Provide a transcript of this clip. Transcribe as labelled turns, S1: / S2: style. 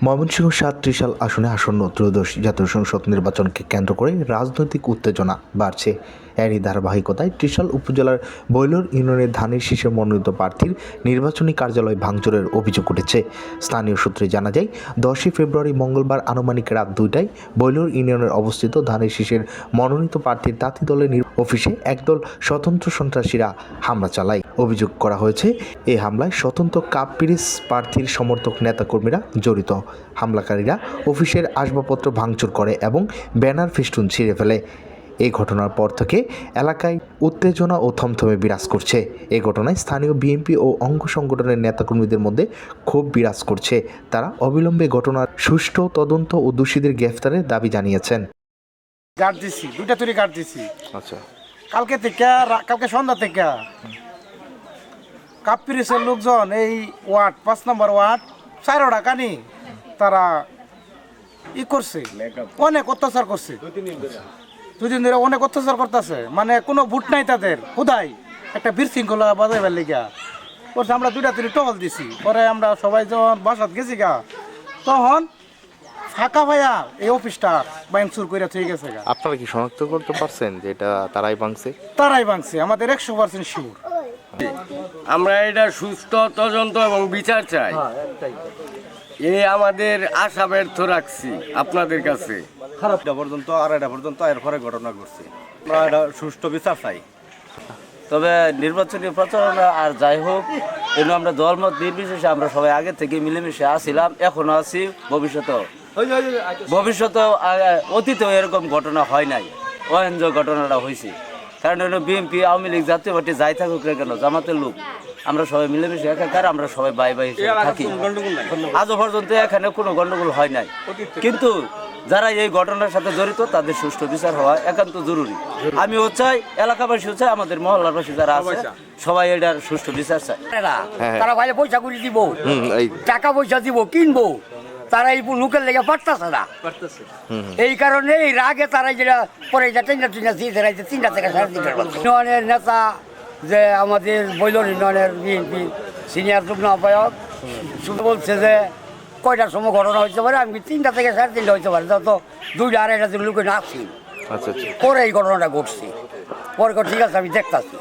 S1: ময়মনসিংহ ৭ ত্রিশাল আসনে আসন্ন ত্রয়োদশ জাতীয় সংসদ নির্বাচনকে কেন্দ্র করে রাজনৈতিক উত্তেজনা বাড়ছে। এরই ধারাবাহিকতায় ত্রিশাল উপজেলার বৈলর ইউনিয়নের ধানের শীষের মনোনীত প্রার্থীর নির্বাচনী কার্যালয় ভাঙচুরের অভিযোগ উঠেছে। স্থানীয় সূত্রে জানা যায়, 10 ফেব্রুয়ারি মঙ্গলবার আনুমানিক রাত 2টায় বৈলর ইউনিয়নের অবস্থিত ধানের শীষের মনোনীত প্রার্থীর তাঁতি দলের অফিসে একদল স্বতন্ত্র সন্ত্রাসীরা হামলা চালায়। অভিযোগ করা হয়েছে, এই হামলায় স্বতন্ত্র কাপ পিরিস প্রার্থীর সমর্থক নেতাকর্মীরা জড়িত। হামলাকারীরা অফিসের আসবাবপত্র ভাঙচুর করে এবং ব্যানার ফেস্টুন ছিঁড়ে ফেলে। এই ঘটনার পর থেকে এলাকায় উত্তেজনা ও থমথমে বিরাজ করছে। এই ঘটনায় স্থানীয় বিএনপি ও অঙ্গ সংগঠনের নেতাকর্মীদের মধ্যে ক্ষোভ বিরাজ করছে। তারা অবিলম্বে ঘটনার সুষ্ঠু তদন্ত ও দোষীদের গ্রেফতারের দাবি জানিয়েছেন।
S2: দুইটা তৈরি কাট দিছি।
S1: আচ্ছা,
S2: কালকে সন্ধ্যা থেকে কাপ্পিরিসের লোকজন এই ওয়ার্ড 5 নম্বর ওয়ার্ড 4টা কানি তারা করছে, অনেক অত্যাচার করছে। দুদিন ধরে অনেক অত্যাচার করতেছে, মানে কোনো ভোট নাই তাদের। খুদাই একটা বিশৃঙ্খলা বাজাইবার লেগা করছে। আমরা দুইটা তৈরি টহল দিছি। পরে আমরা সবাই যখন বাসাত গেছি গা, তখন ফাঁকা ভাইয়া এই অফিসটা ভাঙচুর করে থয়ে গেছে গা।
S1: আপনারা কি শনাক্ত করতে পারছেন যে এটা তারাই ভাঙছে?
S2: আমাদের 100% শিওর।
S3: আমরা এটা সুষ্ঠু তদন্ত এবং বিচার চাই। এই আমাদের আশা ব্যর্থ রাখছি আপনাদের কাছে।
S4: পর্যন্ত 2:30 পর্যন্ত এরপরে ঘটনা ঘটছে। আমরা এটা সুষ্ঠু বিচার চাই।
S5: তবে নির্বাচনী প্রচারণা আর যাই হোক, এগুলো আমরা দলমত নির্বিশেষে আমরা সবাই আগে থেকে মিলেমিশে আসছিলাম, এখনো আছি, ভবিষ্যতেও অতীতেও এরকম ঘটনা হয় নাই। অহেঞ্জ ঘটনাটা হয়েছে, কারণ বিএনপি, আওয়ামী লীগ, জাতীয় পার্টি যাই থাকুক না কেন, জামাতের লোক, আমরা সবাই মিলেমিশে একাকার, আমরা সবাই বাই থাকি। আজও পর্যন্ত এখানে কোনো গন্ডগোল হয় নাই, কিন্তু যারা এই ঘটনার সাথে জড়িত তাদের সুষ্ঠু বিচার হওয়া একান্ত জরুরি। আমিও চাই, এলাকাবাসীও চাই, আমাদের মহল্লাবাসী যারা আছে সবাই এটার সুষ্ঠু বিচার চাই।
S6: তারা ভাই পয়সা করে দিব, টাকা পয়সা দিব, কিনবো, তারা এই লোকের লেগে পারতেছে না। এই কারণে এই রাগে তারা যেটা পরে তিনটা থেকে 3:30 ইউনিয়নের নেতা যে আমাদের বৈলর ইউনিয়নের বিএনপি সিনিয়র যুগ্ম আহ্বায়ক শুধু বলছে যে কয়টার সময় ঘটনা হইতে পারে। আমি 3টা থেকে 3:30 হইতে পারে, যত 2টা 2:30 লোকে নাচছি। পরে এই ঘটনাটা ঘটছে। পরে ঠিক আছে, আমি দেখতেছি।